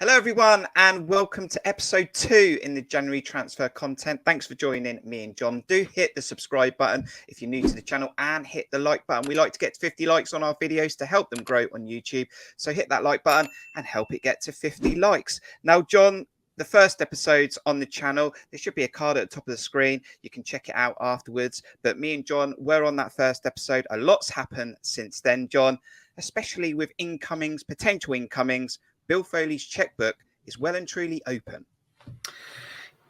Hello, everyone, and welcome to episode 2 in the January transfer content. Thanks for joining me and John. Do hit the subscribe button if you're new to the channel and hit the like button. We like to get to 50 likes on our videos to help them grow on YouTube. So hit that like button and help it get to 50 likes. Now, John, the first episodes on the channel, there should be a card at the top of the screen. You can check it out afterwards. But me and John were on that first episode. A lot's happened since then, John, especially with incomings, potential incomings. Bill Foley's checkbook is well and truly open.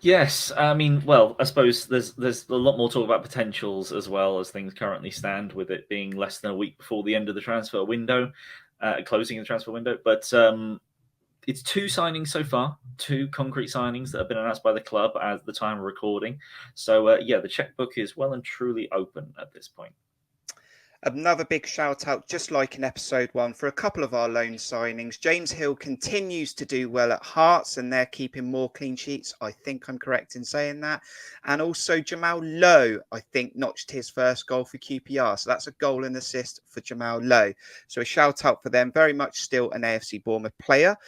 Yes, I mean, well, I suppose there's a lot more talk about potentials as well as things currently stand, with it being less than a week before the end of the transfer window, closing the transfer window. But it's 2 signings so far, 2 concrete signings that have been announced by the club at the time of recording. So, the checkbook is well and truly open at this point. Another big shout out, just like in episode 1, for a couple of our loan signings. James Hill continues to do well at Hearts and they're keeping more clean sheets. I think I'm correct in saying that. And also Jamal Lowe, I think, notched his first goal for QPR. So that's a goal and assist for Jamal Lowe. So a shout out for them. Very much still an AFC Bournemouth player.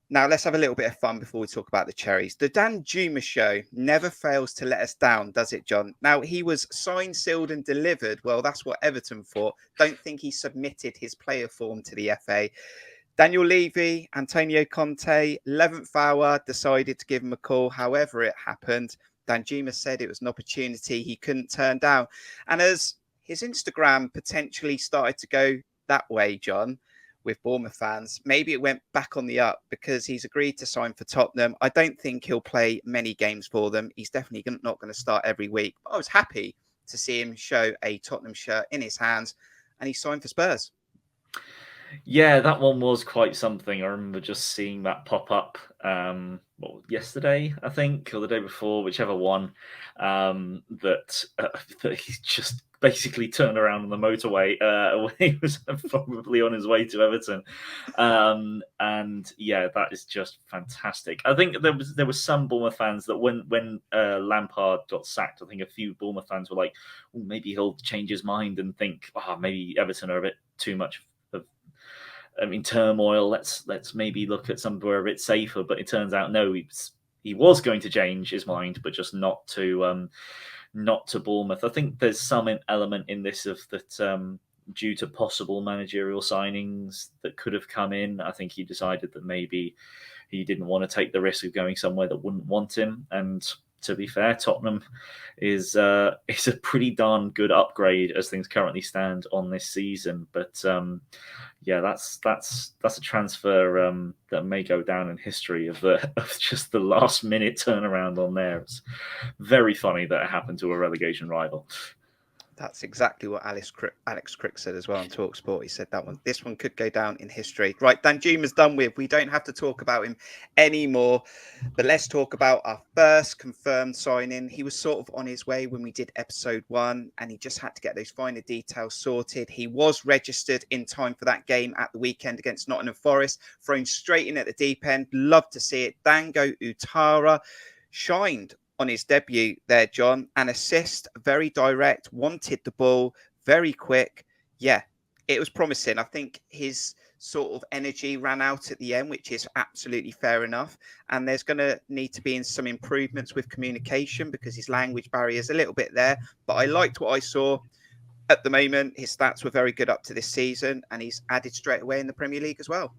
Now, let's have a little bit of fun before we talk about the Cherries. The Danjuma Show never fails to let us down, does it, John? Now, he was signed, sealed and delivered. Well, that's what Everton thought. Don't think he submitted his player form to the FA. Daniel Levy, Antonio Conte, 11th hour, decided to give him a call. However it happened, Danjuma said it was an opportunity he couldn't turn down. And as his Instagram potentially started to go that way, John, with Bournemouth fans, maybe it went back on the up because he's agreed to sign for Tottenham. I don't think he'll play many games for them. He's definitely not going to start every week. But I was happy to see him show a Tottenham shirt in his hands and he signed for Spurs. Yeah, that one was quite something. I remember just seeing that pop up yesterday, I think, or the day before, whichever one, that he just basically turned around on the motorway when he was probably on his way to Everton. And yeah, that is just fantastic. I think there was some Bournemouth fans that when Lampard got sacked, I think a few Bournemouth fans were like, oh, maybe he'll change his mind and think, maybe Everton are a bit too much turmoil. Let's maybe look at somewhere a bit safer. But it turns out no, he was going to change his mind, but just not to Bournemouth. I think there's some element in this of that due to possible managerial signings that could have come in. I think he decided that maybe he didn't want to take the risk of going somewhere that wouldn't want him. And to be fair, Tottenham is a pretty darn good upgrade as things currently stand on this season. But that's a transfer that may go down in history of just the last minute turnaround on there. It's very funny that it happened to a relegation rival. That's exactly what Alex Crick said as well on TalkSport. He said this one could go down in history. Right, Danjuma's done with. We don't have to talk about him anymore. But let's talk about our first confirmed signing. He was sort of on his way when we did episode 1, and he just had to get those finer details sorted. He was registered in time for that game at the weekend against Nottingham Forest, thrown straight in at the deep end. Love to see it. Dango Ouattara shined on his debut there, John. An assist, very direct, wanted the ball, very quick. Yeah, it was promising. I think his sort of energy ran out at the end, which is absolutely fair enough. And there's going to need to be some improvements with communication because his language barrier is a little bit there. But I liked what I saw. At the moment, his stats were very good up to this season, and he's added straight away in the Premier League as well.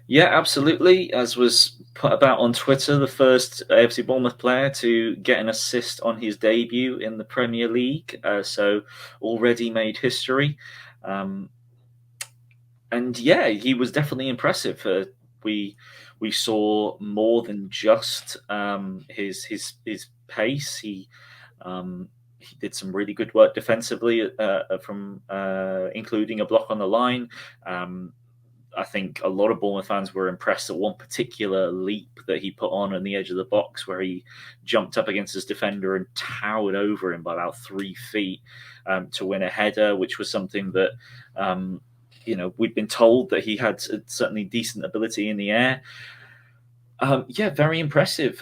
Yeah, absolutely. As was put about on Twitter, the first AFC Bournemouth player to get an assist on his debut in the Premier League. So already made history. And yeah, he was definitely impressive. We saw more than just his pace. He did some really good work defensively, from including a block on the line. I think a lot of Bournemouth fans were impressed at one particular leap that he put on the edge of the box where he jumped up against his defender and towered over him by about 3 feet to win a header, which was something that, we'd been told that he had certainly decent ability in the air. Very impressive.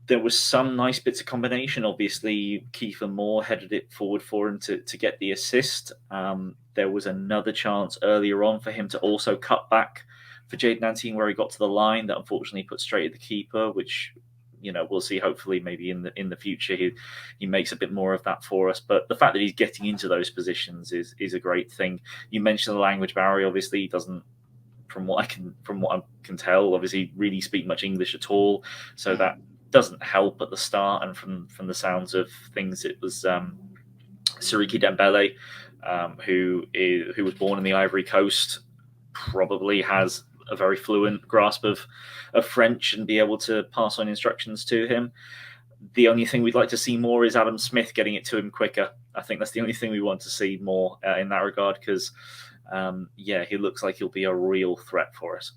There was some nice bits of combination. Obviously, Kiefer Moore headed it forward for him to get the assist. There was another chance earlier on for him to also cut back for Jayden Anteen where he got to the line that unfortunately put straight at the keeper, which we'll see. Hopefully, maybe in the future he makes a bit more of that for us. But the fact that he's getting into those positions is a great thing. You mentioned the language barrier. Obviously, he doesn't, from what I can tell, obviously really speak much English at all. So that doesn't help at the start. And from the sounds of things, it was Siriki Dembele, who was born in the Ivory Coast, probably has a very fluent grasp of French and be able to pass on instructions to him. The only thing we'd like to see more is Adam Smith getting it to him quicker. I think that's the only thing we want to see more in that regard, because he looks like he'll be a real threat for us.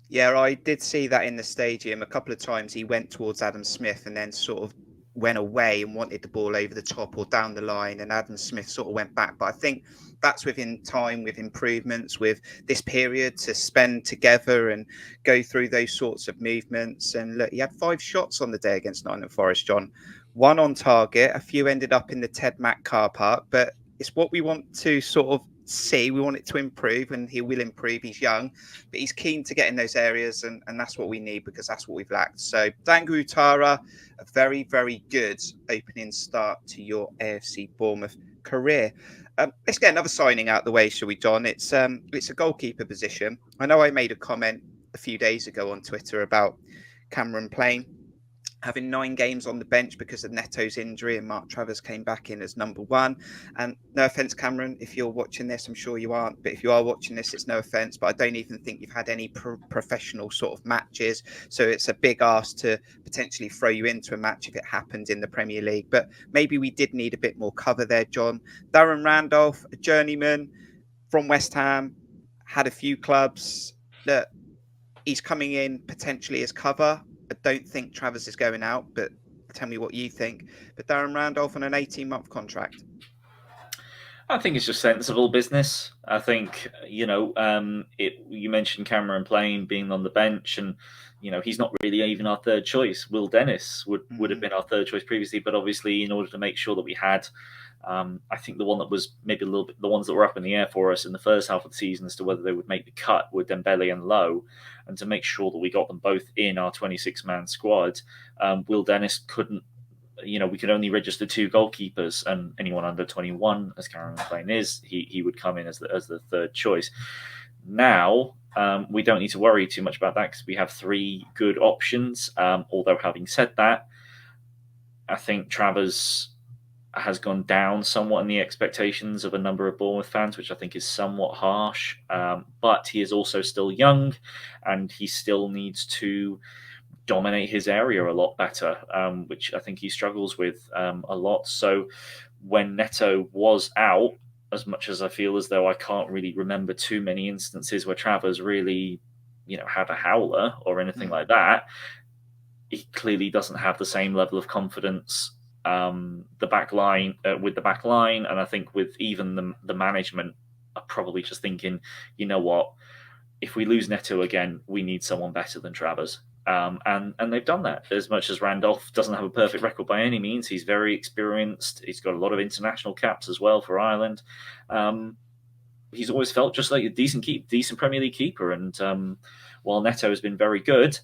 Yeah, I did see that in the stadium a couple of times. He went towards Adam Smith and then sort of went away and wanted the ball over the top or down the line, and Adam Smith sort of went back. But I think that's within time, with improvements, with this period to spend together and go through those sorts of movements. And look, he had 5 shots on the day against Nottingham Forest, John. 1 on target, a few ended up in the Ted Mack car park, but it's what we want to sort of see. We want it to improve, and he will improve. He's young, but he's keen to get in those areas, and that's what we need, because that's what we've lacked. So Dango Ouattara, a very, very good opening start to your AFC Bournemouth career. Let's get another signing out the way, shall we, John? It's a goalkeeper position. I know I made a comment a few days ago on Twitter about Cameron Plain having 9 games on the bench because of Neto's injury, and Mark Travers came back in as number 1. And no offence, Cameron, if you're watching this, I'm sure you aren't, but if you are watching this, it's no offence, but I don't even think you've had any professional sort of matches, so it's a big ask to potentially throw you into a match if it happened in the Premier League. But maybe we did need a bit more cover there, John. Darren Randolph, a journeyman from West Ham, had a few clubs. That he's coming in potentially as cover. I don't think Travers is going out, but tell me what you think. But Darren Randolph on an 18-month contract. I think it's just sensible business. I think, you mentioned Cameron Plain being on the bench, and, he's not really even our third choice. Will Dennis would have been our third choice previously, but obviously in order to make sure that we had, I think the one that was maybe a little bit, the ones that were up in the air for us in the first half of the season as to whether they would make the cut were Dembele and Lowe, and to make sure that we got them both in our 26-man squad, Will Dennis couldn't, we could only register 2 goalkeepers, and anyone under 21, as Cameron Plain is, he would come in as the third choice. Now, we don't need to worry too much about that because we have 3 good options. Although having said that, I think Travers has gone down somewhat in the expectations of a number of Bournemouth fans, which I think is somewhat harsh. But he is also still young, and he still needs to dominate his area a lot better, which I think he struggles with a lot. So when Neto was out, as much as I feel as though I can't really remember too many instances where Travers really, had a howler or anything like that, he clearly doesn't have the same level of confidence with the back line, and I think with even the management are probably just thinking, you know what, if we lose Neto again, we need someone better than Travers. And they've done that. As much as Randolph doesn't have a perfect record by any means, he's very experienced. He's got a lot of international caps as well for Ireland. He's always felt just like a decent Premier League keeper. And while Neto has been very good,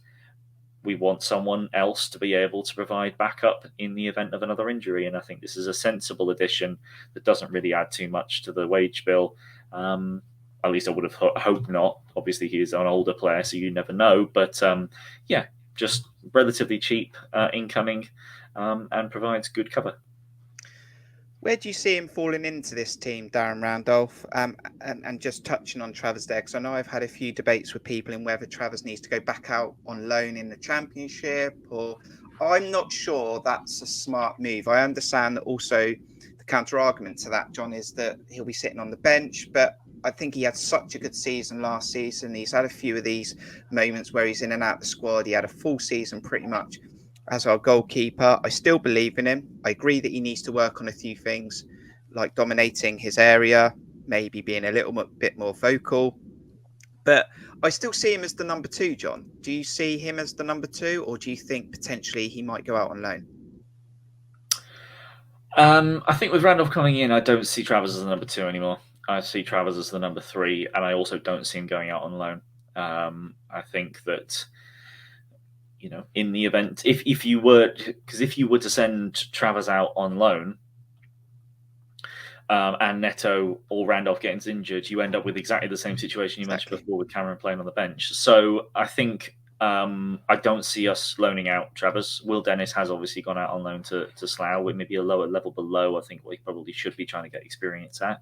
we want someone else to be able to provide backup in the event of another injury. And I think this is a sensible addition that doesn't really add too much to the wage bill. At least I would have hoped not. Obviously, he is an older player, so you never know. But just relatively cheap incoming and provides good cover. Where do you see him falling into this team, Darren Randolph? And just touching on Travers there, because I know I've had a few debates with people in whether Travers needs to go back out on loan in the Championship, or I'm not sure that's a smart move. I understand that also the counter argument to that, John, is that he'll be sitting on the bench, but I think he had such a good season last season. He's had a few of these moments where he's in and out of the squad. He had a full season pretty much as our goalkeeper. I still believe in him. I agree that he needs to work on a few things, like dominating his area, maybe being a little bit more vocal. But I still see him as the number 2, John. Do you see him as the number 2, or do you think potentially he might go out on loan? I think with Randolph coming in, I don't see Travers as the number 2 anymore. I see Travers as the number 3, and I also don't see him going out on loan. I think that, in the event, if you were to send Travers out on loan, and Neto or Randolph gets injured, you end up with exactly the same situation you mentioned before with Cameron playing on the bench. So I think I don't see us loaning out Travers. Will Dennis has obviously gone out on loan to Slough, with maybe a lower level below, I think, what he probably should be trying to get experience at.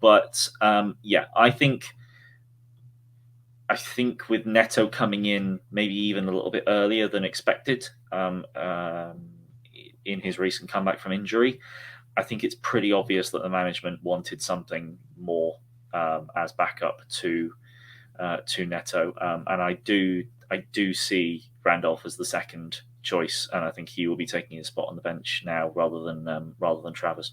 But I think with Neto coming in maybe even a little bit earlier than expected in his recent comeback from injury, I think it's pretty obvious that the management wanted something more as backup to Neto, and I do see Randolph as the second choice, and I think he will be taking his spot on the bench now rather than Travers.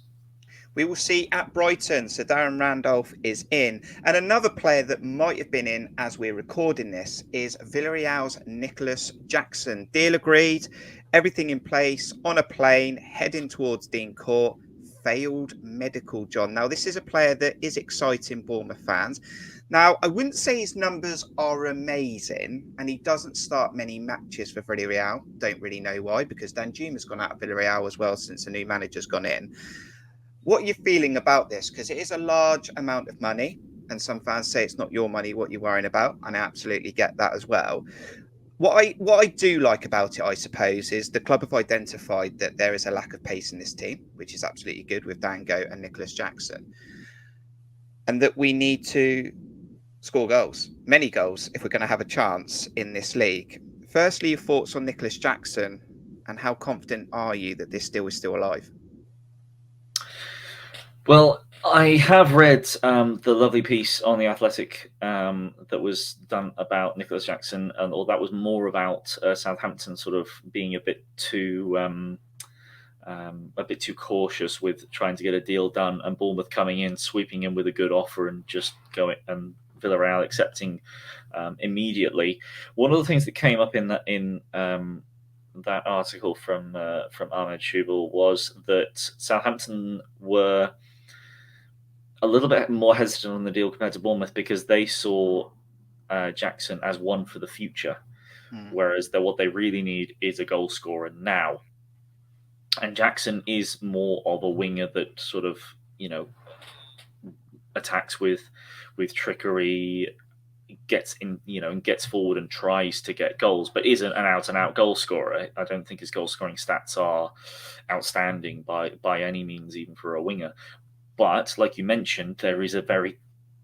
We will see at Brighton. So Darren Randolph is in. And another player that might have been in as we're recording this is Villarreal's Nicholas Jackson. Deal agreed, everything in place, on a plane, heading towards Dean Court. Failed medical, John. Now, this is a player that is exciting Bournemouth fans. Now, I wouldn't say his numbers are amazing, and he doesn't start many matches for Villarreal. Don't really know why, because Danjuma's gone out of Villarreal as well since the new manager's gone in. What are you feeling about this? Because it is a large amount of money, and some fans say it's not your money, what you're worrying about, and I absolutely get that as well. What I do like about it, I suppose, is the club have identified that there is a lack of pace in this team, which is absolutely good with Dango and Nicholas Jackson, and that we need to score goals, many goals, if we're going to have a chance in this league. Firstly, your thoughts on Nicholas Jackson, and how confident are you that this deal is still alive? Well, I have read the lovely piece on The Athletic that was done about Nicholas Jackson, or that was more about Southampton sort of being a bit too cautious with trying to get a deal done, and Bournemouth coming in, sweeping in with a good offer, and just going, and Villarreal accepting immediately. One of the things that came up in that article from Ahmed Shubal was that Southampton were a little bit more hesitant on the deal compared to Bournemouth, because they saw Jackson as one for the future, whereas what they really need is a goal scorer now. And Jackson is more of a winger that sort of, attacks with trickery, gets in, and gets forward and tries to get goals, but isn't an out-and-out goal scorer. I don't think his goal scoring stats are outstanding by any means, even for a winger. But like you mentioned, there is a very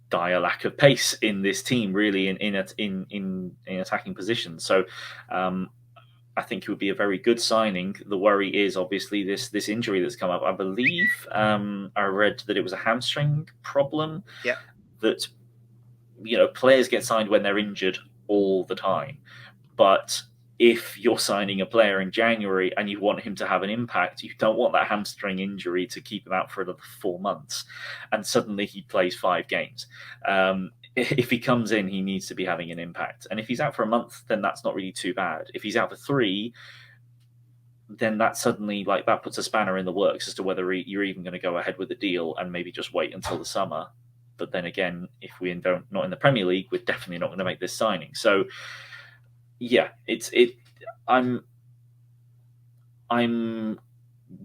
dire lack of pace in this team, really, in attacking positions. So I think it would be a very good signing. The worry is obviously this injury that's come up. I believe I read that it was a hamstring problem. Yeah. That players get signed when they're injured all the time, but if you're signing a player in January and you want him to have an impact, you don't want that hamstring injury to keep him out for another 4 months, and suddenly he plays 5 games. If he comes in, he needs to be having an impact. And if he's out for a month, then that's not really too bad. If he's out for 3, then that suddenly that puts a spanner in the works as to whether you're even going to go ahead with the deal and maybe just wait until the summer. But then again, if we're not in the Premier League, we're definitely not going to make this signing. So yeah, I'm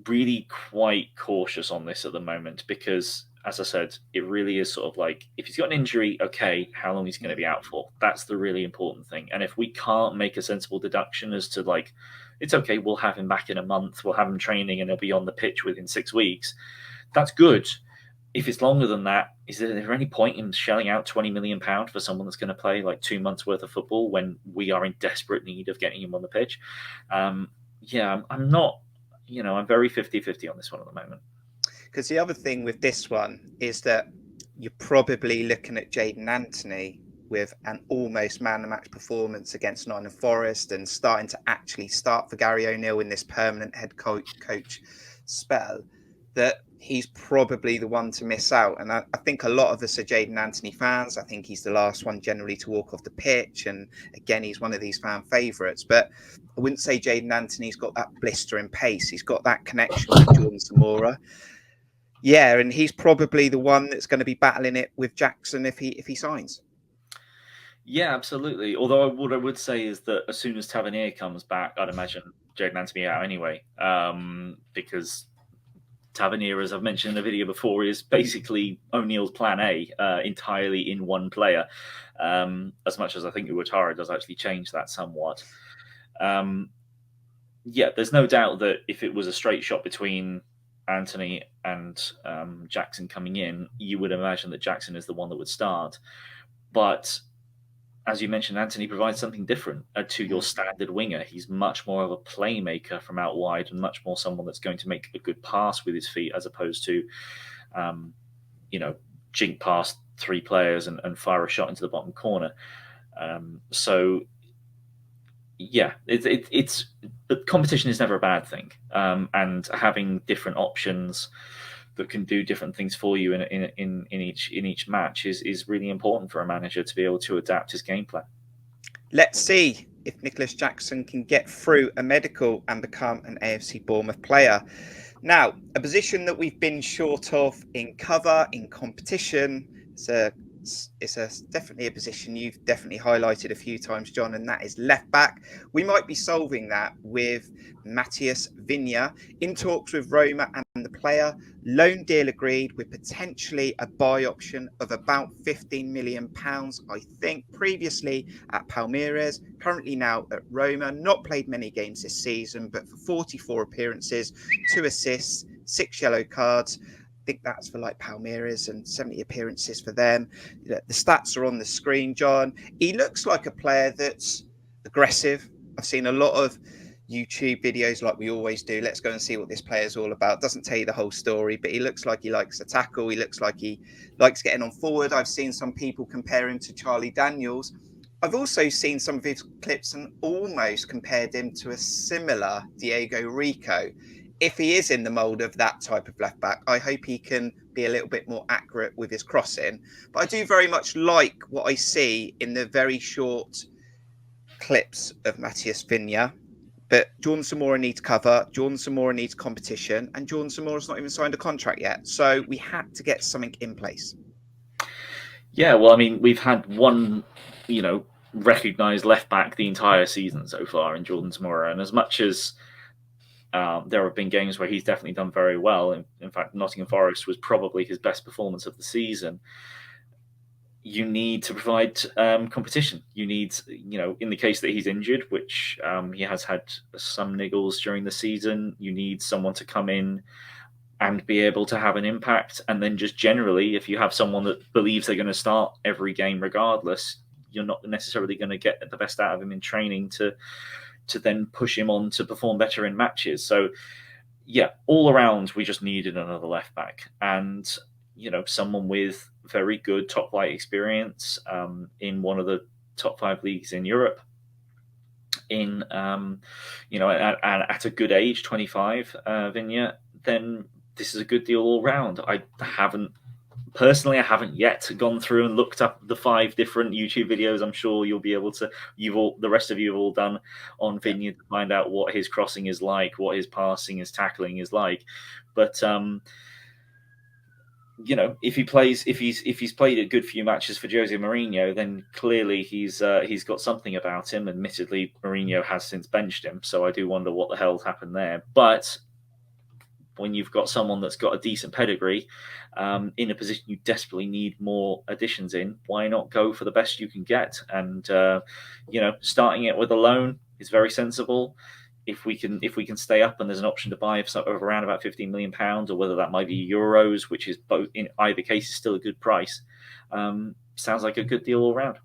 really quite cautious on this at the moment, because, as I said, it really is sort of like, if he's got an injury, okay, how long he's going to be out for? That's the really important thing. And if we can't make a sensible deduction as to it's okay, we'll have him back in a month, we'll have him training, and he'll be on the pitch within 6 weeks, that's good. If it's longer than that, is there any point in shelling out £20 million for someone that's going to play 2 months worth of football when we are in desperate need of getting him on the pitch? I'm not, I'm very 50-50 on this one at the moment. Because the other thing with this one is that you're probably looking at Jayden Anthony with an almost man-of-the-match performance against Nottingham Forest, and starting to actually start for Gary O'Neill in this permanent head coach spell, that he's probably the one to miss out. And I think a lot of us are Jayden Anthony fans. I think he's the last one generally to walk off the pitch. And again, he's one of these fan favourites. But I wouldn't say Jayden Anthony's got that blistering pace. He's got that connection with Jordan Zamora. Yeah, and he's probably the one that's going to be battling it with Jackson if he signs. Yeah, absolutely. Although what I would say is that as soon as Tavernier comes back, I'd imagine Jaden Anthony out anyway, because Tavernier, as I've mentioned in a video before, is basically O'Neill's plan A, entirely in one player. As much as I think Ouattara does actually change that somewhat. Yeah, there's no doubt that if it was a straight shot between Anthony and Jackson coming in, you would imagine that Jackson is the one that would start. But as you mentioned, Anthony provides something different to your standard winger. He's much more of a playmaker from out wide and much more someone that's going to make a good pass with his feet as opposed to, jink past three players and fire a shot into the bottom corner. So, yeah, it's the competition is never a bad thing, and having different options that can do different things for you in each match is really important for a manager to be able to adapt his game plan. Let's see if Nicholas Jackson can get through a medical and become an AFC Bournemouth player. Now, a position that we've been short of in cover, in competition, it's definitely a position you've definitely highlighted a few times, John, and that is left back. We might be solving that with Matthias Vina in talks with Roma and the player. Loan deal agreed with potentially a buy option of about £15 million, I think, previously at Palmeiras, currently now at Roma. Not played many games this season, but for 44 appearances, 2 assists, 6 yellow cards. I think that's for like Palmeiras and 70 appearances for them. The stats are on the screen, John. He looks like a player that's aggressive. I've seen a lot of YouTube videos like we always do. Let's go and see what this player's all about. Doesn't tell you the whole story, but he looks like he likes to tackle. He looks like he likes getting on forward. I've seen some people compare him to Charlie Daniels. I've also seen some of his clips and almost compared him to a similar Diego Rico. If he is in the mould of that type of left back, I hope he can be a little bit more accurate with his crossing. But I do very much like what I see in the very short clips of Matthias Vina. But Jordan Zamora needs cover, Jordan Zamora needs competition, and Jordan Zamora's not even signed a contract yet. So we had to get something in place. Yeah, well, I mean, we've had one, recognised left back the entire season so far in Jordan Zamora, and as much as there have been games where he's definitely done very well. In fact, Nottingham Forest was probably his best performance of the season. You need to provide competition. You need, in the case that he's injured, which he has had some niggles during the season, you need someone to come in and be able to have an impact. And then just generally, if you have someone that believes they're going to start every game regardless, you're not necessarily going to get the best out of him in training to then push him on to perform better in matches. So, yeah, all around, we just needed another left back. And, someone with very good top flight experience in one of the top 5 leagues in Europe, in, at a good age, 25, Vinya, then this is a good deal all round. I haven't yet gone through and looked up the 5 different YouTube videos. I'm sure you'll be able to. The rest of you have all done on Vineyard to find out what his crossing is like, what his passing, his tackling is like. But if he's played a good few matches for Jose Mourinho, then clearly he's got something about him. Admittedly, Mourinho has since benched him, so I do wonder what the hell's happened there. But when you've got someone that's got a decent pedigree in a position you desperately need more additions in, why not go for the best you can get? And starting it with a loan is very sensible. If we can stay up and there's an option to buy of around about £15 million, or whether that might be euros, which is both, in either case is still a good price. Sounds like a good deal all around.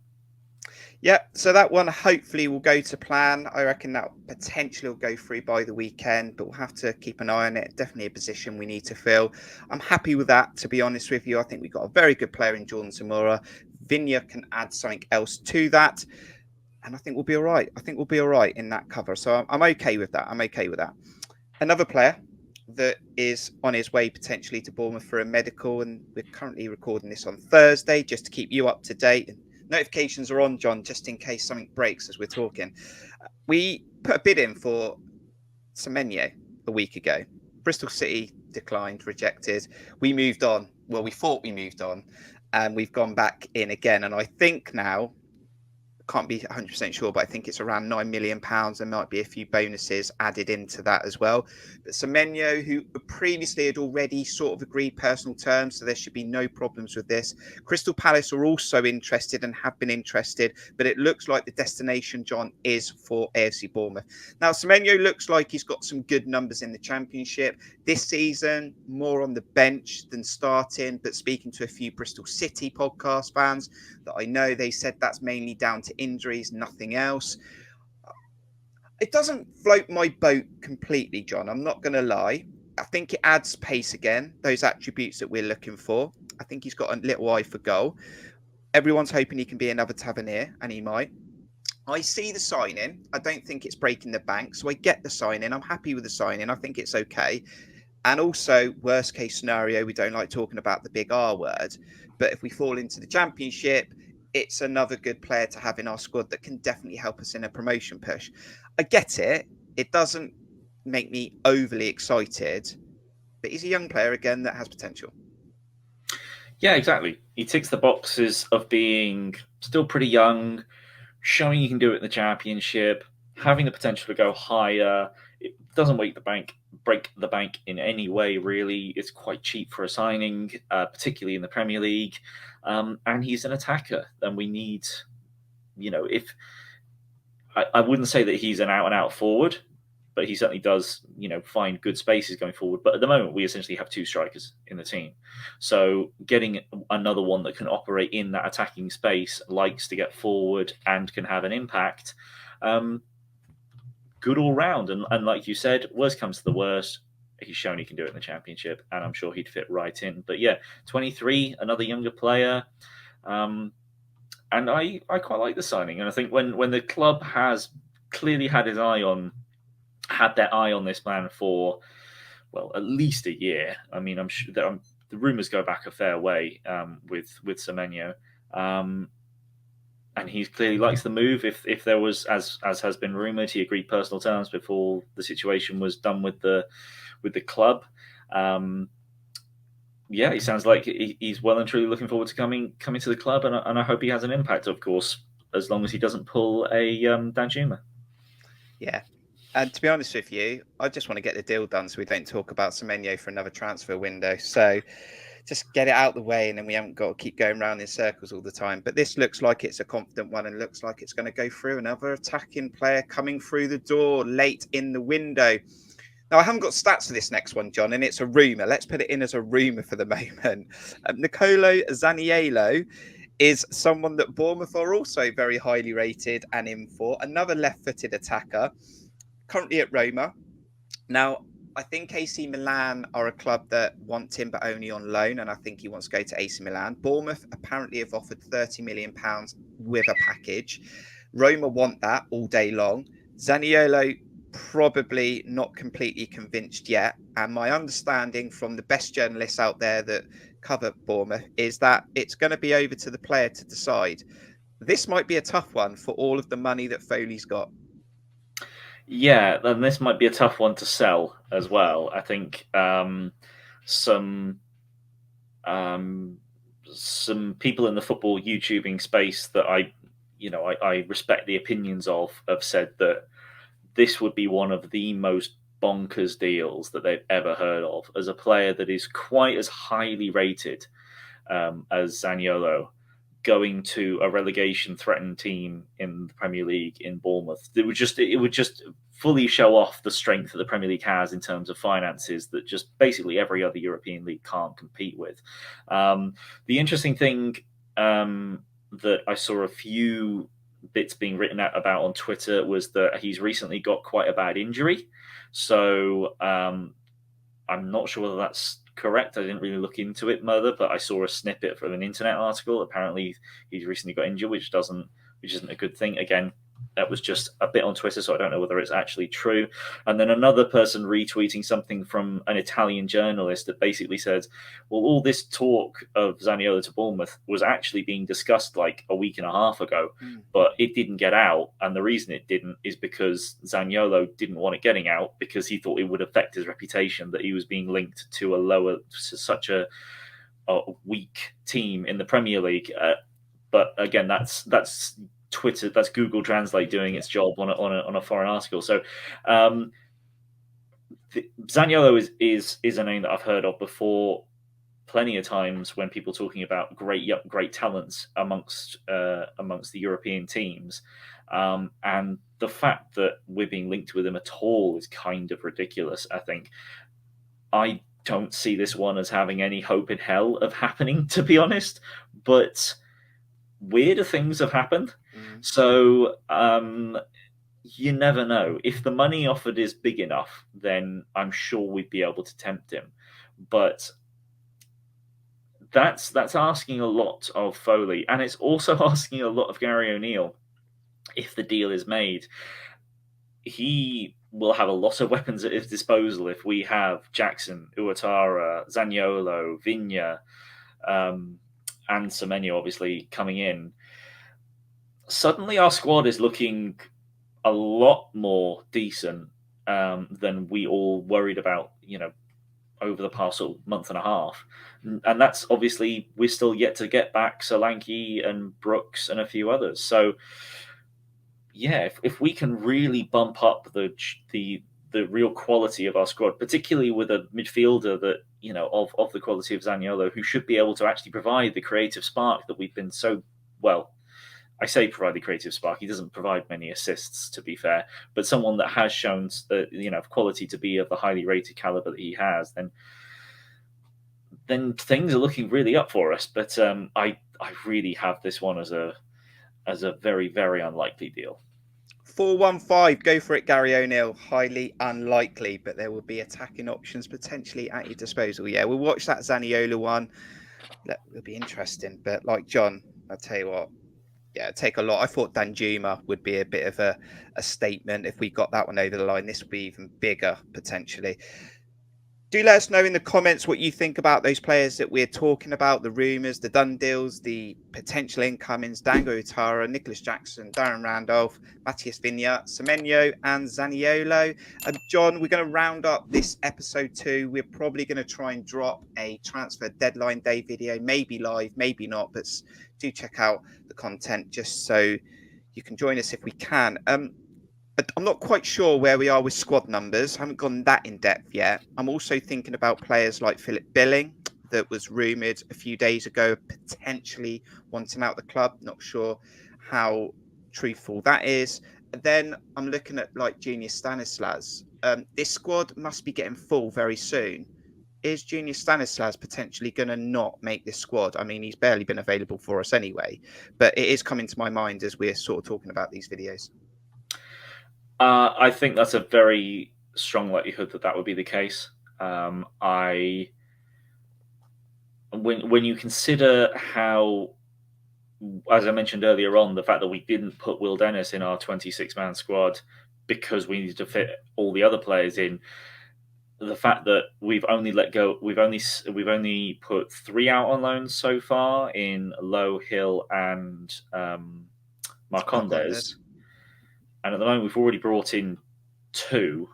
Yeah, so that one hopefully will go to plan. I reckon that potentially will go through by the weekend, but we'll have to keep an eye on it. Definitely a position we need to fill. I'm happy with that, to be honest with you. I think we've got a very good player in Jordan Zamora. Vinya can add something else to that, and I think we'll be all right. I think we'll be all right in that cover. So I'm okay with that. I'm okay with that. Another player that is on his way potentially to Bournemouth for a medical, and we're currently recording this on Thursday just to keep you up to date. Notifications are on, John, just in case something breaks as we're talking. We put a bid in for Semenyo a week ago. Bristol City declined, rejected. We moved on. Well, we thought we moved on, and we've gone back in again. And I think now can't be 100% sure, but I think it's around £9 million. There might be a few bonuses added into that as well. But Semenyo, who previously had already sort of agreed personal terms, so there should be no problems with this. Crystal Palace are also interested and have been interested, but it looks like the destination, John, is for AFC Bournemouth. Now, Semenyo looks like he's got some good numbers in the Championship. This season, more on the bench than starting, but speaking to a few Bristol City podcast fans that I know, they said that's mainly down to injuries, nothing else. It doesn't float my boat completely, John. I'm not going to lie. I think it adds pace again, those attributes that we're looking for. I think he's got a little eye for goal. Everyone's hoping he can be another Tavernier, and he might. I see the signing. I don't think it's breaking the bank. So I get the signing. I'm happy with the signing. I think it's okay. And also, worst case scenario, we don't like talking about the big R word. But if we fall into the Championship, it's another good player to have in our squad that can definitely help us in a promotion push. I get it. It doesn't make me overly excited. But he's a young player, again, that has potential. Yeah, exactly. He ticks the boxes of being still pretty young, showing you can do it in the Championship, having the potential to go higher. It doesn't break the bank in any way, really. It's quite cheap for a signing, particularly in the Premier League. And he's an attacker. Then we need, if I wouldn't say that he's an out-and-out forward, but he certainly does, find good spaces going forward. But at the moment, we essentially have two strikers in the team. So getting another one that can operate in that attacking space, likes to get forward and can have an impact, good all round. And like you said, worst comes to the worst, he's shown he can do it in the Championship, and I'm sure he'd fit right in. But yeah, 23, another younger player. And I quite like the signing. And I think when the club has clearly had their eye on this man for, well, at least a year. I mean, I'm sure that the rumours go back a fair way with Semenyo, and he clearly likes the move. If there was, as has been rumoured, he agreed personal terms before the situation was done with the club. Yeah, he sounds like he's well and truly looking forward to coming to the club, and I hope he has an impact, of course, as long as he doesn't pull a Danjuma. Yeah. And to be honest with you, I just want to get the deal done so we don't talk about Semenyo for another transfer window. So just get it out the way, and then we haven't got to keep going around in circles all the time. But this looks like it's a confident one, and looks like it's going to go through. Another attacking player coming through the door late in the window. Now, I haven't got stats for this next one, John, and it's a rumour. Let's put it in as a rumour for the moment. Nicolo Zaniolo is someone that Bournemouth are also very highly rated and in for. Another left-footed attacker, currently at Roma. Now, I think AC Milan are a club that want him, but only on loan, and I think he wants to go to AC Milan. Bournemouth apparently have offered £30 million with a package. Roma want that all day long. Zaniolo probably not completely convinced yet, and my understanding from the best journalists out there that cover Bournemouth is that it's going to be over to the player to decide. This might be a tough one for all of the money that Foley's got. Yeah, and this might be a tough one to sell as well. I think some people in the football YouTubing space that I respect the opinions of have said that this would be one of the most bonkers deals that they've ever heard of, as a player that is quite as highly rated as Zaniolo, going to a relegation-threatened team in the Premier League in Bournemouth. It would just fully show off the strength that the Premier League has in terms of finances that just basically every other European league can't compete with. The interesting thing that I saw a few bits being written about on Twitter was that he's recently got quite a bad injury. So I'm not sure whether that's correct. I didn't really look into it, but I saw a snippet from an internet article. Apparently he's recently got injured, which isn't a good thing. Again, that was just a bit on Twitter, so I don't know whether it's actually true. And then another person retweeting something from an Italian journalist that basically said, well, all this talk of Zaniolo to Bournemouth was actually being discussed like a week and a half ago, but it didn't get out. And the reason it didn't is because Zaniolo didn't want it getting out, because he thought it would affect his reputation that he was being linked to such a weak team in the Premier League. But again, that's Twitter. That's Google Translate doing its job on a foreign article. So um, Zaniolo is a name that I've heard of before plenty of times when people talking about great talents amongst the European teams, and the fact that we're being linked with him at all is kind of ridiculous. I think I don't see this one as having any hope in hell of happening, to be honest. But weirder things have happened, so you never know. If the money offered is big enough, then I'm sure we'd be able to tempt him. But that's asking a lot of Foley, and it's also asking a lot of Gary O'Neill. If the deal is made, he will have a lot of weapons at his disposal. If we have Jackson, Ouattara, Zaniolo, Vina, and Semenyo obviously coming in, suddenly our squad is looking a lot more decent than we all worried about, over the past sort of month and a half. And that's obviously, we're still yet to get back Solanke and Brooks and a few others. So yeah, if we can really bump up the real quality of our squad, particularly with a midfielder that, of the quality of Zaniolo, who should be able to actually provide the creative spark that we've been so well. I say provide the creative spark. He doesn't provide many assists, to be fair, but someone that has shown, quality to be of the highly rated caliber that he has, then things are looking really up for us. But I really have this one as a very, very unlikely deal. 415, go for it, Gary O'Neill. Highly unlikely, but there will be attacking options potentially at your disposal. Yeah, we'll watch that Zaniolo one. That will be interesting. But like John, I'll tell you what, yeah, it'd take a lot. I thought Danjuma would be a bit of a statement. If we got that one over the line, this would be even bigger potentially. Do let us know in the comments what you think about those players that we're talking about, the rumours, the done deals, the potential incomings: Dango Ouattara, Nicholas Jackson, Darren Randolph, Matthias Vina, Semenyo and Zaniolo. John, we're going to round up this episode 2. We're probably going to try and drop a transfer deadline day video, maybe live, maybe not, but do check out the content just so you can join us if we can. I'm not quite sure where we are with squad numbers. I haven't gone that in depth yet. I'm also thinking about players like Philip Billing, that was rumoured a few days ago, potentially wanting out the club. Not sure how truthful that is. And then I'm looking at like Junior Stanislas. This squad must be getting full very soon. Is Junior Stanislas potentially going to not make this squad? I mean, he's barely been available for us anyway, but it is coming to my mind as we're sort of talking about these videos. I think that's a very strong likelihood that would be the case. When you consider how, as I mentioned earlier on, the fact that we didn't put Will Dennis in our 26-man squad because we needed to fit all the other players in, the fact that we've only put 3 out on loan so far in Low, Hill, and Marcondes. And at the moment, we've already brought in 2.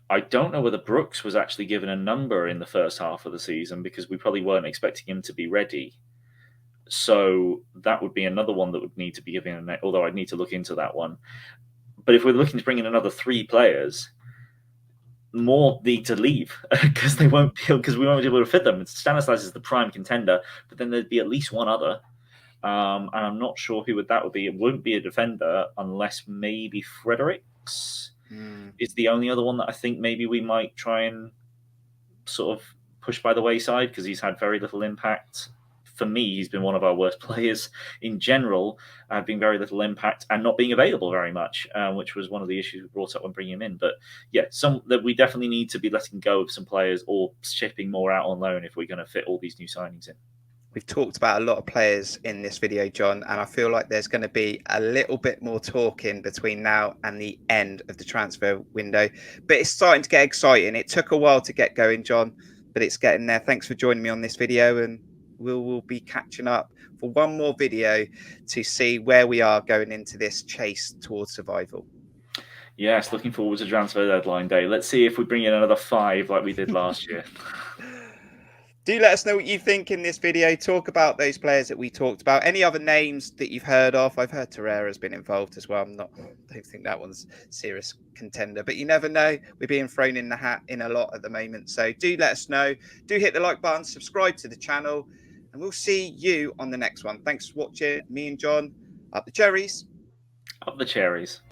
I don't know whether Brooks was actually given a number in the first half of the season because we probably weren't expecting him to be ready. So that would be another one that would need to be given, although I'd need to look into that one. But if we're looking to bring in another 3 players, more need to leave because we won't be able to fit them. Stanislas is the prime contender, but then there'd be at least one other. And I'm not sure who that would be. It wouldn't be a defender unless maybe Fredericks is the only other one that I think maybe we might try and sort of push by the wayside because he's had very little impact. For me, he's been one of our worst players in general, having very little impact and not being available very much, which was one of the issues we brought up when bringing him in. But yeah, that we definitely need to be letting go of some players or shipping more out on loan if we're going to fit all these new signings in. We've talked about a lot of players in this video, John, and I feel like there's going to be a little bit more talking between now and the end of the transfer window. But it's starting to get exciting. It took a while to get going, John, but it's getting there. Thanks for joining me on this video, and we'll be catching up for one more video to see where we are going into this chase towards survival. Yes, looking forward to transfer deadline day. Let's see if we bring in another 5 like we did last year. Do let us know what you think in this video. Talk about those players that we talked about. Any other names that you've heard of? I've heard Torreira's been involved as well. I don't think that one's a serious contender, but you never know. We're being thrown in the hat in a lot at the moment. So do let us know. Do hit the like button, subscribe to the channel, and we'll see you on the next one. Thanks for watching. Me and John, up the cherries. Up the cherries.